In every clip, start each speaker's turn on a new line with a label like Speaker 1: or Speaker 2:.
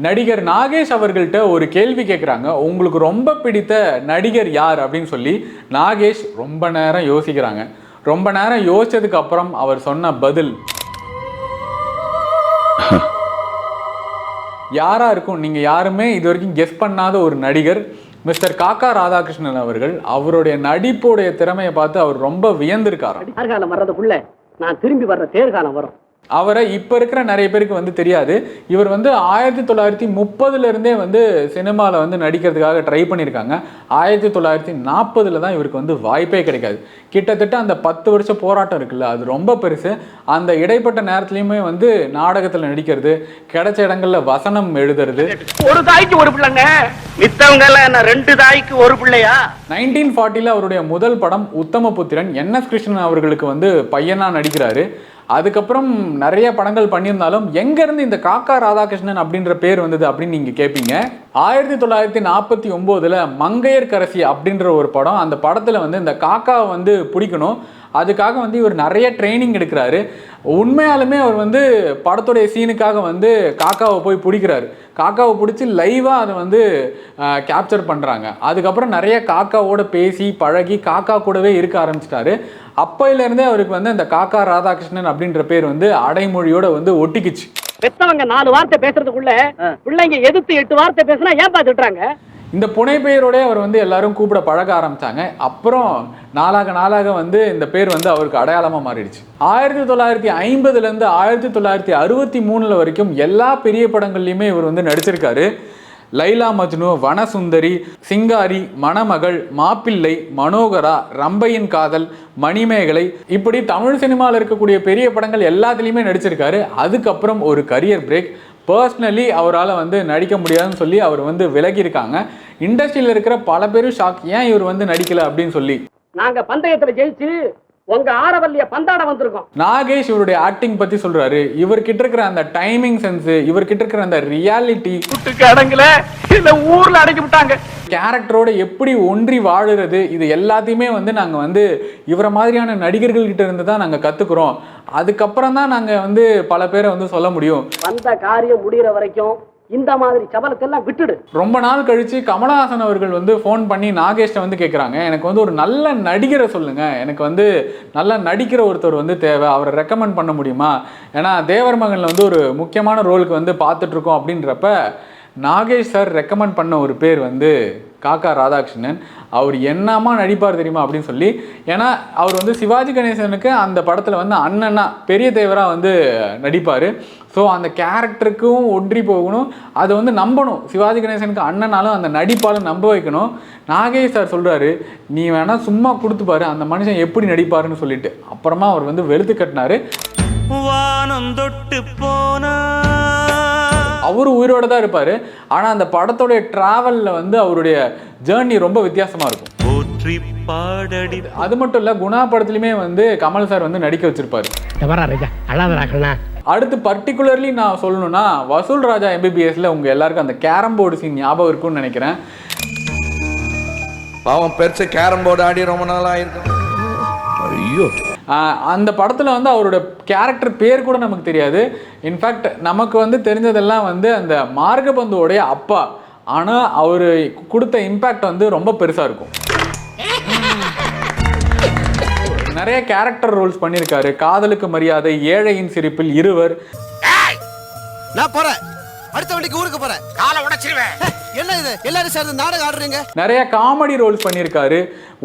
Speaker 1: நடிகர் நாகேஷ் அவர்கள்ட்ட ஒரு கேள்வி கேட்குறாங்க, உங்களுக்கு ரொம்ப பிடித்த நடிகர் யார் அப்படின்னு சொல்லி. நாகேஷ் ரொம்ப நேரம் யோசிக்கிறாங்க. ரொம்ப நேரம் யோசிச்சதுக்கு அப்புறம் அவர் சொன்ன பதில் யாரா இருக்கும், நீங்க யாருமே இது வரைக்கும் கெஸ் பண்ணாத ஒரு நடிகர் மிஸ்டர் காக்கா ராதாகிருஷ்ணன் அவர்கள். அவருடைய நடிப்புடைய திறமையை பார்த்து அவர் ரொம்ப வியந்திருக்காராம்.
Speaker 2: தேர்காலம் வர்றதுக்குள்ள நான் திரும்பி வர்ற தேர்காலம் வரும்.
Speaker 1: அவரை இப்போ இருக்கிற நிறைய பேருக்கு வந்து தெரியாது. இவர் வந்து 1930 இருந்தே வந்து சினிமாவில் வந்து நடிக்கிறதுக்காக ட்ரை பண்ணியிருக்காங்க. 1940 தான் இவருக்கு வந்து வாய்ப்பே கிடைக்காது. கிட்டத்தட்ட அந்த 10 வருஷ போராட்டம் இருக்குல்ல, அது ரொம்ப பெருசு. அந்த இடைப்பட்ட நேரத்துலையுமே வந்து நாடகத்தில் நடிக்கிறது, கிடைச்ச இடங்கள்ல வசனம் எழுதுறது.
Speaker 2: ஒரு தாய்க்கு ஒரு பிள்ளைங்க, மித்தவங்க எல்லாம் 2 தாய்க்கு ஒரு பிள்ளையா.
Speaker 1: 1940 அவருடைய முதல் படம் உத்தமபுத்திரன். NS கிருஷ்ணன் அவர்களுக்கு வந்து பையனா நடிக்கிறாரு. அதுக்கப்புறம் நிறைய படங்கள் பண்ணியிருந்தாலும் எங்கேருந்து இந்த காக்கா ராதாகிருஷ்ணன் அப்படின்ற பேர் வந்தது அப்படின்னு நீங்கள் கேட்பீங்க. 1949 மங்கையர்கரசி அப்படின்ற ஒரு படம். அந்த படத்தில் வந்து இந்த காக்காவை வந்து பிடிக்கணும், அதுக்காக வந்து இவர் நிறைய ட்ரைனிங் எடுக்கிறாரு. உண்மையாலுமே அவர் வந்து படத்துடைய சீனுக்காக வந்து காக்காவை போய் பிடிக்கிறாரு. காக்காவை பிடிச்சி லைவாக அதை வந்து கேப்சர் பண்ணுறாங்க. அதுக்கப்புறம் நிறைய காக்காவோட பேசி பழகி காக்கா கூடவே இருக்க ஆரம்பிச்சிட்டாரு. அப்பையிலேருந்தே அவருக்கு வந்து அந்த காக்கா ராதாகிருஷ்ணன் அப்படின்ற பேர் வந்து அடைமொழியோட வந்து ஒட்டிக்குச்சு.
Speaker 2: பெத்தவங்க 4 வார்த்தை பேசுறதுக்குள்ள பிள்ளைங்க எதிர்த்து 8 வார்த்தை பேசினா ஏன் பார்த்துட்டாங்க.
Speaker 1: இந்த புனைப்பெயரோட அவர் வந்து எல்லாரும் கூப்பிட பழக ஆரம்பிச்சாங்க. அப்புறம் நாளாக வந்து இந்த பேர் வந்து அவருக்கு அடையாளமாக மாறிடுச்சு. 1950 1963 வரைக்கும் எல்லா பெரிய படங்கள்லையுமே இவர் வந்து நடிச்சிருக்காரு. லைலா மஜ்னு, வனசுந்தரி, சிங்காரி, மணமகள், மாப்பிள்ளை, மனோகரா, ரம்பையின் காதல், மணிமேகலை, இப்படி தமிழ் சினிமாவில் இருக்கக்கூடிய பெரிய படங்கள் எல்லாத்துலேயுமே நடிச்சிருக்காரு. அதுக்கப்புறம் ஒரு கரியர் பிரேக். பர்சனலி அவரால் வந்து நடிக்க முடியாதுன்னு சொல்லி அவர் வந்து விலகியிருக்காங்க. இண்டஸ்ட்ரியில் இருக்கிற பல பேரும் ஷாக், ஏன் இவர் வந்து நடிக்கல அப்படின்னு சொல்லி.
Speaker 2: நாங்க பந்தயத்தில் ஜெயிச்சு உங்க ஆரவல்லிய பந்தாட வந்திருக்கோம்.
Speaker 1: நாகேஷ் இவருடைய ஆக்டிங் பத்தி சொல்றாரு. இவர்கிட்ட இருக்கிற அந்த டைமிங் சென்ஸ், இவர்கிட்ட இருக்கிற அந்த ரியாலிட்டி,
Speaker 2: ஊர்ல அடக்கி விட்டாங்க.
Speaker 1: கேரக்டரோட எப்படி ஒன்றி வாழுறது, இது எல்லாத்தையுமே வந்து நாங்க வந்து இவர மாதிரியான நடிகர்கள் கிட்ட இருந்து தான் நாங்க கத்துக்கிறோம். அதுக்கப்புறம் தான் நாங்க வந்து பல பேரை வந்து சொல்ல முடியும்.
Speaker 2: வந்த காரியம் முடிகிற வரைக்கும் இந்த மாதிரி சபலத்தெல்லாம் விட்டுடு.
Speaker 1: ரொம்ப நாள் கழிச்சு கமலஹாசன் அவர்கள் வந்து ஃபோன் பண்ணி நாகேஷ்ட வந்து கேட்குறாங்க, எனக்கு வந்து ஒரு நல்ல நடிகரை சொல்லுங்க, எனக்கு வந்து நல்லா நடிக்கிற ஒருத்தர் வந்து தேவை, அவரை ரெக்கமெண்ட் பண்ண முடியுமா? ஏன்னா தேவர் மகன்ல வந்து ஒரு முக்கியமான ரோலுக்கு வந்து பார்த்துட்டு இருக்கோம். அப்படின்றப்ப நாகேஷ் சார் ரெக்கமெண்ட் பண்ண ஒரு பேர் வந்து காக்கா ராதாகிருஷ்ணன். அவர் என்னமா நடிப்பார் தெரியுமா அப்படின்னு சொல்லி. ஏன்னா அவர் வந்து சிவாஜி கணேசனுக்கு அந்த படத்தில் வந்து அண்ணனா பெரிய தேவராக வந்து நடிப்பார். ஸோ அந்த கேரக்டருக்கும் ஒன்றி போகணும், அதை வந்து நம்பணும். சிவாஜி கணேசனுக்கு அண்ணனாலும் அந்த நடிப்பாலும் நம்ப வைக்கணும். நாகேஷ் சார் சொல்கிறாரு, நீ வேணால் சும்மா கொடுத்துப்பாரு, அந்த மனுஷன் எப்படி நடிப்பாருன்னு சொல்லிட்டு. அப்புறமா அவர் வந்து வெளுத்து கட்டினாரு. வானம் தொட்டு போனா அவரு உயிரோட தான் இருப்பாரு. ஆனா அந்த படத்தோடைய டிராவல்ல வந்து அவருடைய ஜேர்னி ரொம்ப வித்தியாசமா இருக்கும். அது மட்டும் இல்ல, குணா படத்துலயுமே வந்து கமல் சார் வந்து நடிக்க வச்சிருப்பாரு. அடுத்து பர்டிகுலர்லி நான் சொல்லணும்னா வசூல் ராஜா MBBSல உங்க எல்லாருக்கும் அந்த கேரம் போர்டு சீன் ஞாபகம் இருக்கும்னு நினைக்கிறேன்.
Speaker 3: பாவம் பெருசா கேரம் போர்டு ஆடி ரொம்ப நாள் ஆயிருக்கும். ஐயோ,
Speaker 1: அந்த படத்தில் வந்து அவரோட கேரக்டர் பேர் கூட நமக்கு தெரியாது. இன்ஃபேக்ட் நமக்கு வந்து தெரிஞ்சதெல்லாம் வந்து அந்த மார்கபந்துவோடைய அப்பா. ஆனால் அவர் கொடுத்த இம்பேக்ட் வந்து ரொம்ப பெருசாக இருக்கும். நிறைய கேரக்டர் ரோல்ஸ் பண்ணியிருக்காரு. காதலுக்கு மரியாதை, ஏழையின் சிரிப்பில், இருவர்.
Speaker 4: நான் போறேன், அடுத்த வண்டிக்கு ஊருக்கு போறேன், காலை உடைச்சிருவேன். என்ன இது எல்லாரும் சேர்ந்து நாடகம் ஆடுறீங்க?
Speaker 1: நிறைய காமெடி ரோல்ஸ் பண்ணியிருக்காரு.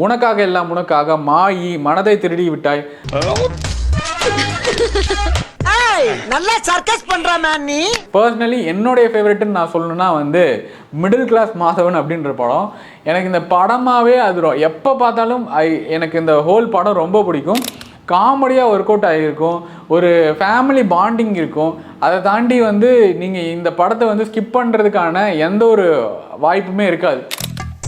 Speaker 1: உனக்காக எல்லாம் உனக்காக, மாயி, மனதை திருடி விட்டாய்.
Speaker 4: நல்லா சர்க்கஸ் பண்ற மேன் நீ.
Speaker 1: பர்சனலி என்னுடைய ஃபேவரட்னு நான் சொல்லணும்னா வந்து மிடில் கிளாஸ் மாதவன் அப்படின்ற படம். எனக்கு இந்த படமாகவே அது எப்போ பார்த்தாலும் எனக்கு இந்த ஹோல் படம் ரொம்ப பிடிக்கும். காமெடியாக ஒர்க் அவுட் ஆகியிருக்கும், ஒரு ஃபேமிலி பாண்டிங் இருக்கும். அதை தாண்டி வந்து நீங்கள் இந்த படத்தை வந்து ஸ்கிப் பண்ணுறதுக்கான எந்த ஒரு வாய்ப்புமே இருக்காது.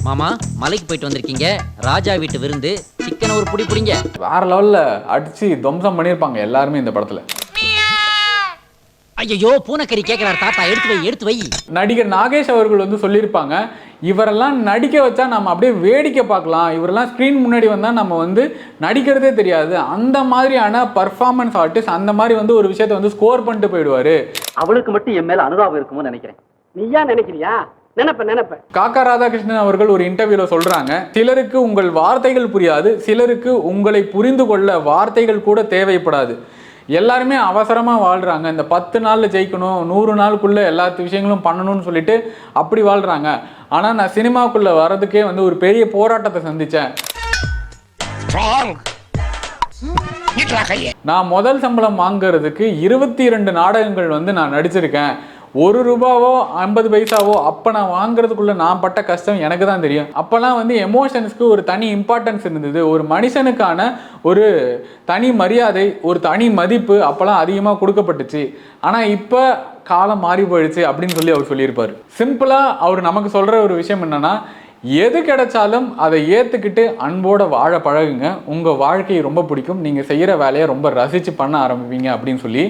Speaker 5: மாமா மலைக்கு போயிட்டு வந்திருக்கீங்க, ராஜா வீட்டு விருந்து, சிக்கன் ஒரு புடி புடிங்க.
Speaker 1: வேற லெவலில் அடித்து துவம்சம் பண்ணியிருப்பாங்க எல்லாருமே இந்த படத்தில்.
Speaker 5: ஐயோ பூனைக்கறி கேட்கிறார் தாத்தா, எடுத்து வை.
Speaker 1: நடிகர் நாகேஷ் அவர்கள் வந்து சொல்லியிருப்பாங்க, இவரெல்லாம் நடிக்க வச்சா நம்ம அப்படியே வேடிக்கை பார்க்கலாம், இவரெல்லாம் ஸ்க்ரீன் முன்னாடி வந்தால் நம்ம வந்து நடிக்கிறதே தெரியாது, அந்த மாதிரியான பர்ஃபார்மன்ஸ் ஆர்டிஸ்ட், அந்த மாதிரி வந்து ஒரு விஷயத்தை வந்து ஸ்கோர் பண்ணிட்டு போயிடுவாரு.
Speaker 2: அவளுக்கு மட்டும் என் மேல அனுதாபம் இருக்குமோ நினைக்கிறேன். நீயா நினைக்கிறியா? நினைப்ப
Speaker 1: காக்கா ராதாகிருஷ்ணன் அவர்கள் ஒரு இன்டர்வியூல சொல்றாங்க, சிலருக்கு உங்கள் வார்த்தைகள் புரியாது, சிலருக்கு உங்களை புரிந்து கொள்ள வார்த்தைகள் கூட தேவைப்படாது. எல்லாருமே அவசரமா வாழ்றாங்க. இந்த 10 நாள்ல ஜெயிக்கணும், 100 நாளுக்குள்ள எல்லா விஷயங்களும் பண்ணணும்னு சொல்லிட்டு அப்படி வாழ்றாங்க. ஆனா நான் சினிமாக்குள்ள வர்றதுக்கே வந்து ஒரு பெரிய போராட்டத்தை சந்திச்சேன். நான் முதல் சம்பளம் வாங்குறதுக்கு 22 நாடகங்கள் வந்து நான் நடிச்சிருக்கேன். 1 ரூபாவோ 50 பைசாவோ அப்போ நான் வாங்குறதுக்குள்ள நான் பட்ட கஷ்டம் எனக்கு தான் தெரியும். அப்போல்லாம் வந்து எமோஷன்ஸ்க்கு ஒரு தனி இம்பார்ட்டன்ஸ் இருந்தது. ஒரு மனுஷனுக்கான ஒரு தனி மரியாதை, ஒரு தனி மதிப்பு அப்போல்லாம் அதிகமாக கொடுக்கப்பட்டுச்சு. ஆனால் இப்போ காலம் மாறி போயிடுச்சு அப்படின்னு சொல்லி அவர் சொல்லியிருப்பார். சிம்பிளாக அவர் நமக்கு சொல்கிற ஒரு விஷயம் என்னன்னா, எது கிடைச்சாலும் அதை ஏற்றுக்கிட்டு அன்போட வாழ பழகுங்க. உங்கள் வாழ்க்கையை ரொம்ப பிடிக்கும், நீங்கள் செய்கிற வேலையை ரொம்ப ரசித்து பண்ண ஆரம்பிப்பீங்க அப்படின்னு சொல்லி.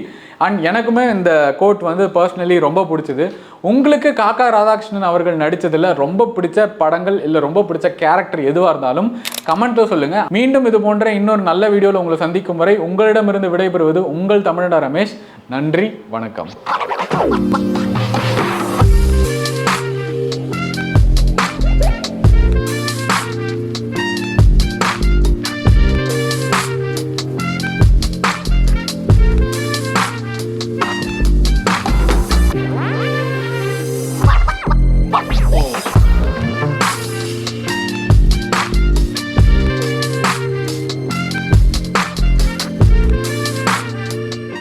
Speaker 1: அண்ட் எனக்குமே இந்த கோட் வந்து பர்சனலி ரொம்ப பிடிச்சது. உங்களுக்கு காக்கா ராதாகிருஷ்ணன் அவர்கள் நடித்ததில் ரொம்ப பிடிச்ச படங்கள் இல்லை ரொம்ப பிடிச்ச கேரக்டர் எதுவாக இருந்தாலும் கமெண்ட்டில் சொல்லுங்கள். மீண்டும் இது போன்ற இன்னொரு நல்ல வீடியோவில் உங்களை சந்திக்கும் வரை உங்களிடமிருந்து விடைபெறுவது உங்கள் தமிழடா ரமேஷ். நன்றி, வணக்கம்.